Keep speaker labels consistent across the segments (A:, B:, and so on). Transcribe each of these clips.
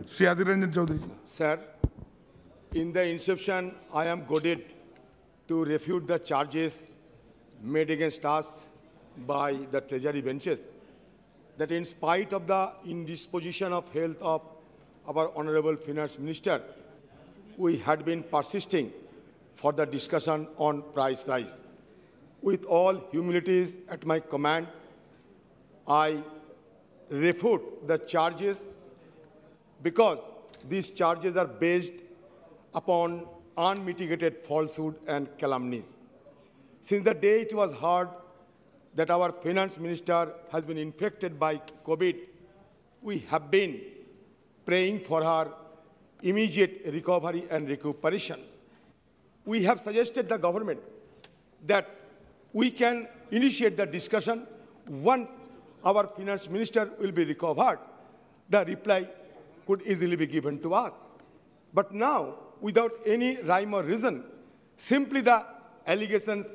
A: Shri Adhir Ranjan Chowdhury.
B: Sir, in the inception, I am goaded to refute the charges made against us by the Treasury benches that in spite of the indisposition of health of our Honorable Finance Minister, we had been persisting for the discussion on price rise. With all humilities at my command, I refute the charges because these charges are based upon unmitigated falsehood and calumnies. Since the day it was heard that our finance minister has been infected by COVID, we have been praying for her immediate recovery and recuperations. We have suggested the government that we can initiate the discussion once our finance minister will be recovered. The reply could easily be given to us. But now, without any rhyme or reason, simply the allegations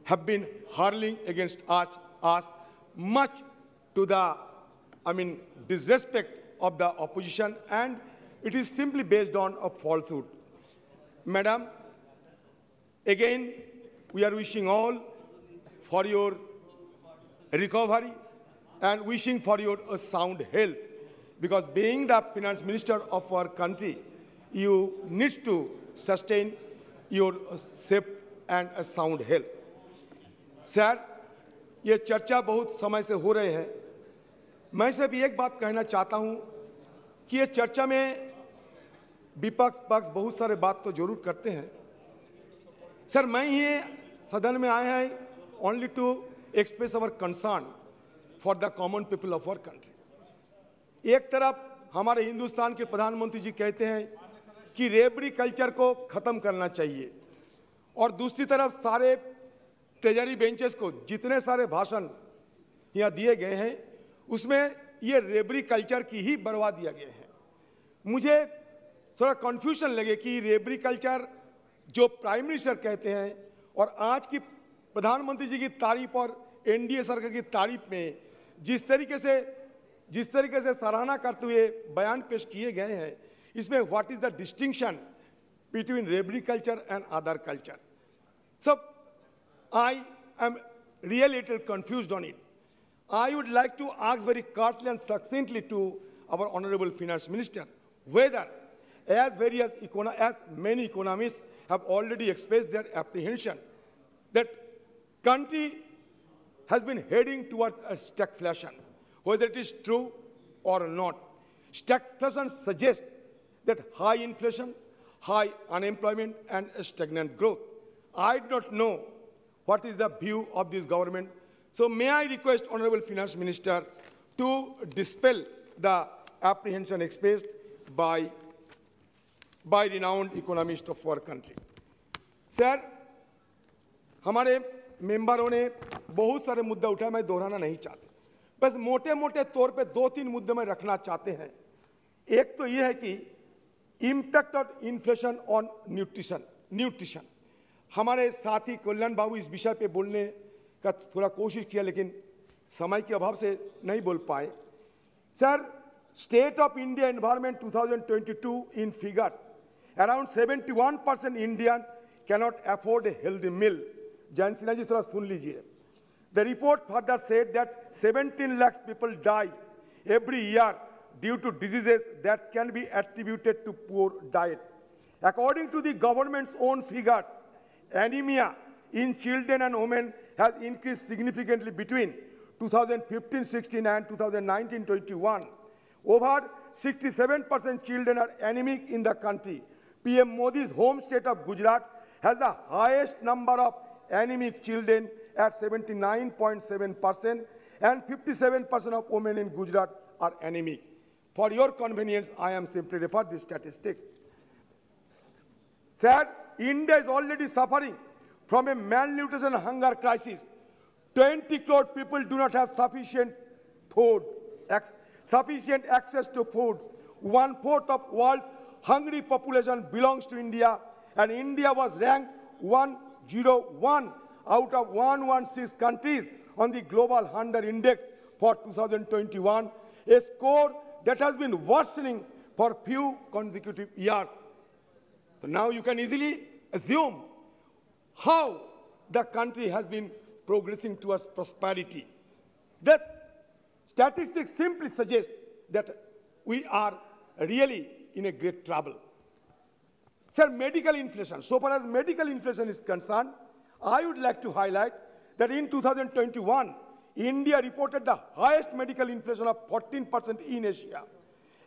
B: have been hurling against us much to the, disrespect of the opposition, and it is simply based on a falsehood. Madam, again, we are wishing all for your recovery and wishing for your sound health, because being the finance minister of our country, you need to sustain your safe and sound health. Sir, ये चर्चा बहुत समय से हो रहे हैं। मैं सिर्फ एक बात कहना चाहता हूं कि ये चर्चा में विपक्ष पक्ष बहुत सारे बात तो जरूर करते हैं। सर, मैं ये सदन में आया है only to express our concern for the common people of our country. एक तरफ हमारे हिंदुस्तान के प्रधानमंत्री जी कहते हैं कि रेबरी कल्चर को खत्म करना चाहिए, और दूसरी तरफ सारे ट्रेजरी बेंचेस को जितने सारे भाषण यहाँ दिए गए हैं उसमें ये रेबरी कल्चर की ही बढ़वा दिया गया है। मुझे थोड़ा कंफ्यूजन लगे कि रेबरी कल्चर जो प्राइम मिनिस्टर कहते हैं और आज की प्रधानमंत्री जी की तारीफ और एनडीए सरकार की तारीफ में जिस तरीके से सराहना करते हुए बयान पेश किए गए हैं, इसमें what is the distinction between Rabari culture and other culture? सब I am really a little confused on it. I would like to ask very curtly and succinctly to our Honorable Finance Minister whether, as many economists have already expressed their apprehension, that country has been heading towards a stagflation, whether it is true or not. Stagflation suggests that high inflation, high unemployment, and stagnant growth. I do not know what is the view of this government. So may I request Honorable Finance Minister to dispel the apprehension expressed by renowned economists of our country. Sir, हमारे मेंबरों ने बहुत सारे मुद्दे उठाए, मैं दोहराना नहीं चाहता, बस मोटे-मोटे तौर पे 2-3 मुद्दे में रखना चाहते हैं। एक तो ये है कि impact of inflation on nutrition. हमारे साथी कल्याण बाबू इस विषय पे बोलने का थोड़ा कोशिश किया, लेकिन समय के अभाव से नहीं बोल पाए। Sir, state of India environment 2022 in figures, around 71% Indian cannot afford a healthy meal. Jain Sinha ji थोड़ा सुन लीजिए। The report further said that 17 lakhs people die every year due to diseases that can be attributed to poor diet. According to the government's own figures, anemia in children and women has increased significantly between 2015-16 and 2019-21. Over 67% children are anemic in the country. PM Modi's home state of Gujarat has the highest number of anemic children at 79.7%, and 57% of women in Gujarat are anemic. For your convenience, I am simply refer the statistics. Sir, India is already suffering from a malnutrition and hunger crisis. 20 crore people do not have sufficient access to food. 1/4 of world's hungry population belongs to India, and India was ranked 101 out of 116 countries on the Global Hunger Index for 2021, a score that has been worsening for few consecutive years. So now you can easily assume how the country has been progressing towards prosperity. The statistics simply suggest that we are really in a great trouble. Sir, medical inflation. So far as medical inflation is concerned, I would like to highlight that in 2021, India reported the highest medical inflation of 14% in Asia.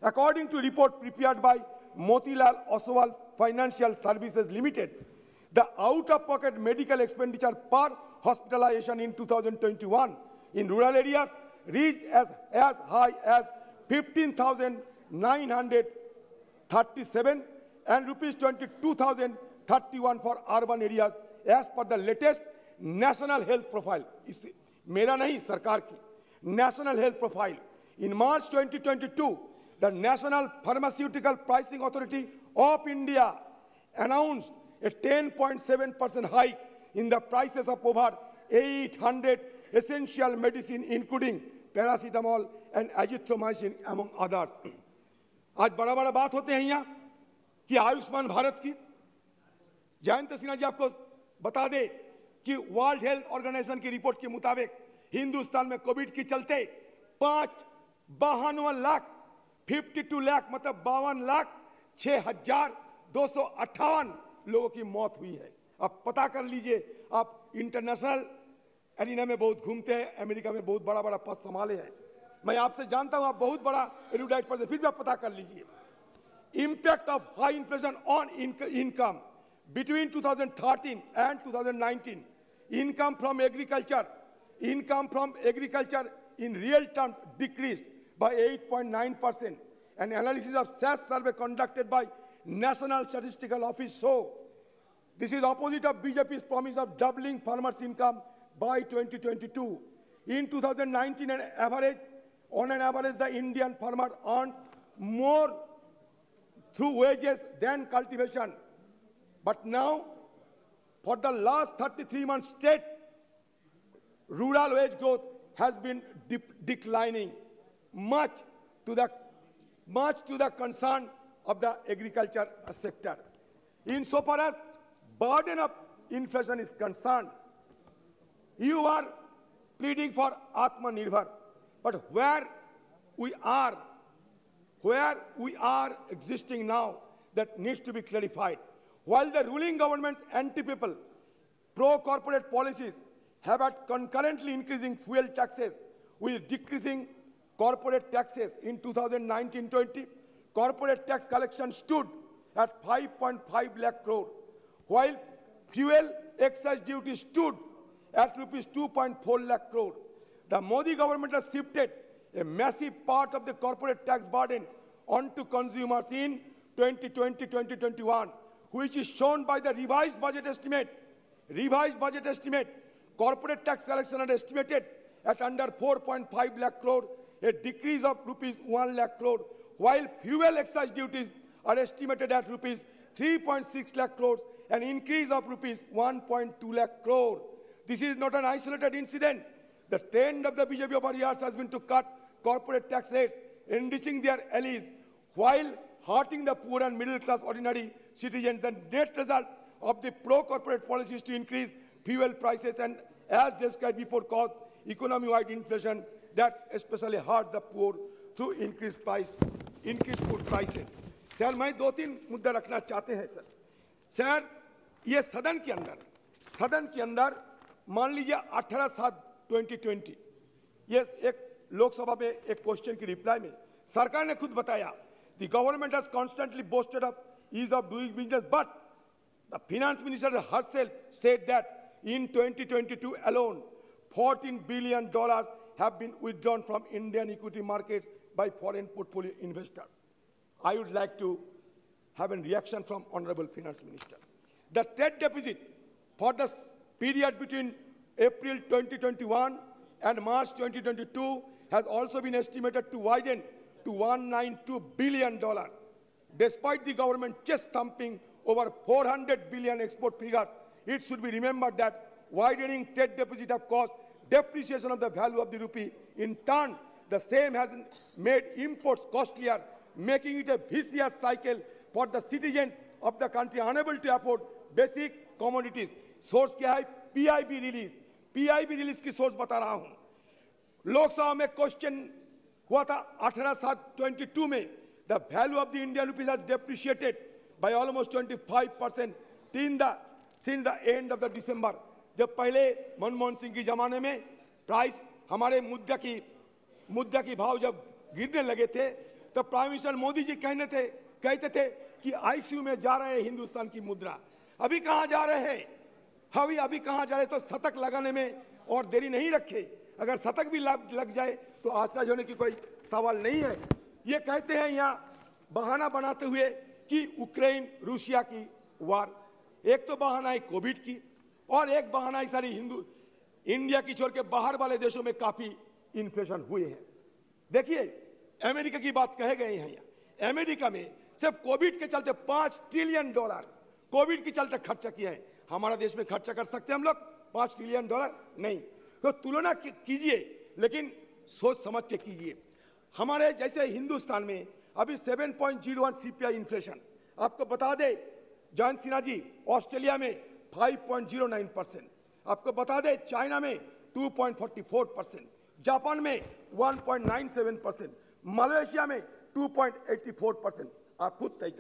B: According to a report prepared by Motilal Oswal Financial Services Limited, the out-of-pocket medical expenditure per hospitalization in 2021 in rural areas reached as high as 15,937 and rupees 22,031 for urban areas as per the latest National Health Profile. Mera nahi, sarkar ki. National Health Profile. In March 2022, the National Pharmaceutical Pricing Authority of India announced a 10.7% hike in the prices of over 800 essential medicine, including paracetamol and azithromycin, among others. आज बड़ा बात होते हैं यहाँ कि आयुष्मान भारत की जयंत सिन्हा जी आपको बता दे कि वर्ल्ड हेल्थ ऑर्गेनाइजेशन की रिपोर्ट के मुताबिक हिंदुस्तान में कोविड के चलते 52 लाख 52 लाख मतलब 52,06,258 लोगों की मौत हुई है। अब पता कर लीजिए, आप इंटरनेशनल एरिना में बहुत घूमते हैं, अमेरिका में बहुत बड़ा पद संभाले हैं, मैं आपसे जानता हूं आप बहुत बड़ा एरुडाइट पर्सन, फिर भी आप पता कर लीजिए। Impact of high inflation on income between 2013 and 2019, income from agriculture in real terms decreased by 8.9%. An analysis of SAS survey conducted by National Statistical Office show this is opposite of BJP's promise of doubling farmers' income by 2022. In 2019, on an average, the Indian farmer earns more through wages than cultivation. But now, for the last 33 months straight, rural wage growth has been declining, much to the concern of the agriculture sector. Insofar as burden of inflation is concerned, you are pleading for Atmanirbhar, but where we are existing now, that needs to be clarified. While the ruling government's anti-people, pro-corporate policies have had concurrently increasing fuel taxes with decreasing corporate taxes in 2019-20, corporate tax collection stood at 5.5 lakh crore, while fuel excise duty stood at rupees 2.4 lakh crore. The Modi government has shifted a massive part of the corporate tax burden onto consumers in 2020-2021, which is shown by the revised budget estimate. Corporate tax collection are estimated at under 4.5 lakh crore, a decrease of rupees 1 lakh crore, while fuel excise duties are estimated at rupees 3.6 lakh crores, an increase of rupees 1.2 lakh crore. This is not an isolated incident. The trend of the BJP over years has been to cut corporate tax rates, enriching their allies, while hurting the poor and middle-class ordinary citizens. The net result of the pro-corporate policies to increase fuel prices and, as described before, cause economy-wide inflation that especially hurt the poor through increased food prices. Sir, मैं 2-3 मुद्दा रखना चाहते हैं sir, ये सदन के अंदर मान लीजिए 18/7/2020 ये एक लोकसभा में एक क्वेश्चन की रिप्लाई में सरकार ने खुद बताया, the government has constantly boasted of ease of doing business, but the finance minister herself said that in 2022 alone, $14 billion have been withdrawn from Indian equity markets by foreign portfolio investors. I would like to have a reaction from Honorable Finance Minister. The trade deficit for the period between April 2021 and March 2022 has also been estimated to widen to $192 billion. Despite the government chest thumping over 400 billion export figures, it should be remembered that widening trade deficit have caused depreciation of the value of the rupee. In turn, the same has made imports costlier making it a vicious cycle for the citizens of the country unable to afford basic commodities. Source क्या है? PIB release. PIB release की source बता रहा हूं. लोकसभा में question हुआ था 18/7/22 में. The value of the Indian rupee has depreciated by almost 25% since the end of the December. जब पहले मनमोहन सिंह की जमाने में प्राइस हमारे मुद्रा की भाव जब गिरने लगे थे, तो प्राइम मिनिस्टर मोदी जी कहते थे कि आईसीयू में जा रहे हैं हिंदुस्तान की मुद्रा. अभी कहां जा रहे हैं? अभी कहां जा रहे? तो शतक लगाने में और देरी नहीं रखे. अगर शतक भी लग जाए तो आश्चर्य होने की कोई सवाल नहीं है. ये कहते हैं यहाँ बहाना बनाते हुए कि यूक्रेन रूसिया की वार. एक तो बहाना है कोविड की और एक बहाना है सारी इंडिया की छोड़ के बाहर वाले देशों में काफी इन्फ्लेशन हुए हैं. देखिए अमेरिका की बात कहे गए हैं. यहाँ अमेरिका में सिर्फ कोविड के चलते $5 ट्रिलियन कोविड के चलते खर्चा किया है. हमारा देश में खर्चा कर सकते हैं हम लोग $5 ट्रिलियन? नहीं. तो तुलना कीजिए, लेकिन सोच समझ के कीजिए. हमारे जैसे हिंदुस्तान में अभी 7.01 CPI इन्फ्लेशन. आपको बता दे जयंत सिन्हा जी, ऑस्ट्रेलिया में 5.09%. आपको बता दे चाइना में 2.44%, जापान में 1.97%, मलेशिया में 2.84%. आप खुद तय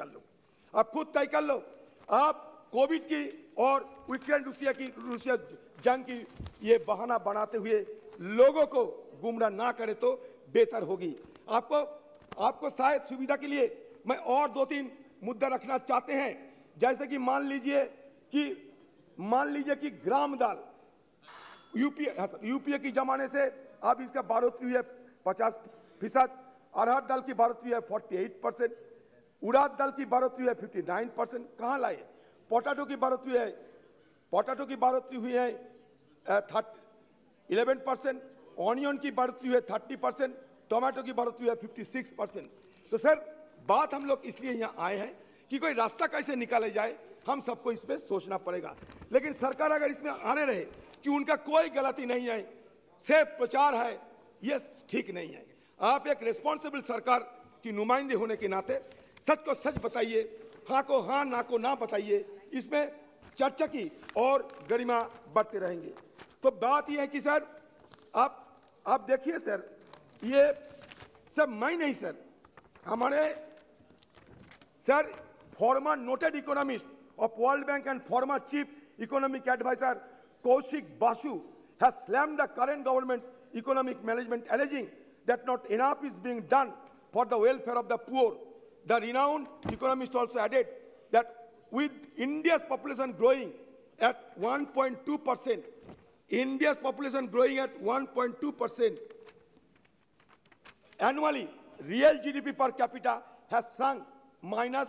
B: कर लो. आप कोविड की और यूक्रेन रूसिया जंग की ये बहाना बनाते हुए लोगों को गुमराह ना करे तो बेहतर होगी. आपको शायद सुविधा के लिए मैं और 2-3 मुद्दा रखना चाहते हैं. जैसे कि मान लीजिए कि ग्राम दाल यूपीए की जमाने से अब इसका बढ़ोतरी हुई है 50%. अरहर दाल की बढ़ोतरी है 48%. उड़द दाल की बढ़ोतरी है 59%. कहाँ लाए? पोटैटो की बढ़ोतरी हुई है 11%. ऑनियन की बढ़ोतरी हुई है 30%. टोमेटो की बढ़ोतरी है 56%. तो सर बात हम लोग इसलिए यहाँ आए हैं कि कोई रास्ता कैसे निकाला जाए, हम सबको इस पे सोचना पड़ेगा. लेकिन सरकार अगर इसमें आने रहे कि उनका कोई गलती नहीं है, सिर्फ प्रचार है, ये ठीक नहीं है. आप एक रिस्पॉन्सिबल सरकार की नुमाइंदे होने के नाते सच को सच बताइए, हाँ को हाँ, ना को ना बताइए. इसमें चर्चा की और गरिमा बढ़ते रहेंगे. तो बात यह है कि सर आप देखिए सर, ये सब मैं नहीं सर, हमारे sir former noted economist of World Bank and former chief economic advisor Kaushik Basu has slammed the current government's economic management, alleging that not enough is being done for the welfare of the poor. The renowned economist also added that with India's population growing at 1.2%, India's population growing at 1.2% annually, real GDP per capita has sunk minus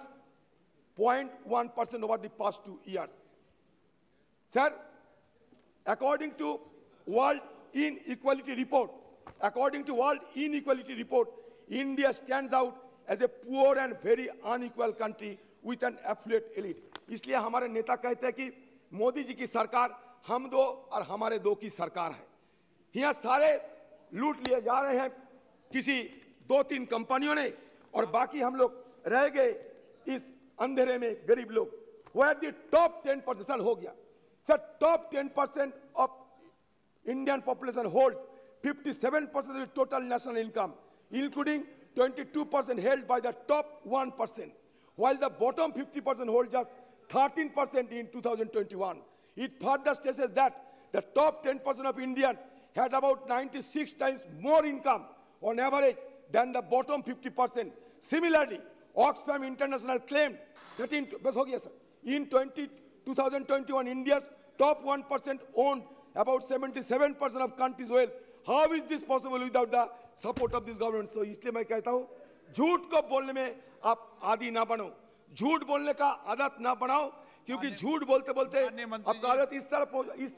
B: 0.1% over the past 2 years. Sir, according to World Inequality Report, India stands out as a poor and very unequal country with an affluent elite. इसलिए हमारे नेता कहते हैं कि मोदी जी की सरकार हम दो और हमारे दो की सरकार है. यहाँ सारे लूट लिए जा रहे हैं किसी 2-3 कंपनियों ने, और बाकी हम लोग रह गए इस अंधेरे में, गरीब लोग. Where the top 10% हो गया sir, top 10% of Indian population holds 57% of the total national income, including 22% held by the top 1%, while the bottom 50% hold just 13% in 2021. It further stresses that the top 10% of Indians had about 96 times more income on average than the bottom 50%. Similarly, Oxfam International claimed that in 2021, India's top 1% owned about 77% of country's wealth. How is this possible without the support of this government? So इसलिए मैं कहता हूँ, झूठ को बोलने में आप आदी ना बनो, झूठ बोलने का आदत ना बनाओ, क्योंकि झूठ बोलते बोलते आपका आदत इस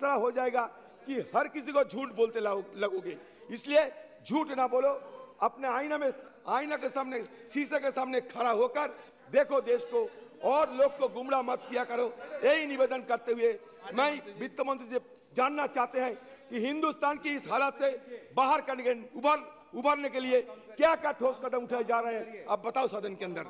B: तरह हो जाएगा कि हर किसी को झूठ बोलते लगोगे. इसलिए झूठ ना बोलो, अपने आईना के सामने, शीशे के सामने खड़ा होकर देखो देश को, और लोग को गुमराह मत किया करो. यही निवेदन करते हुए मैं वित्त मंत्री से जानना चाहते हैं कि हिंदुस्तान की इस हालत से बाहर करने के उभरने के लिए क्या क्या ठोस कदम उठाए जा रहे हैं, आप बताओ सदन के अंदर।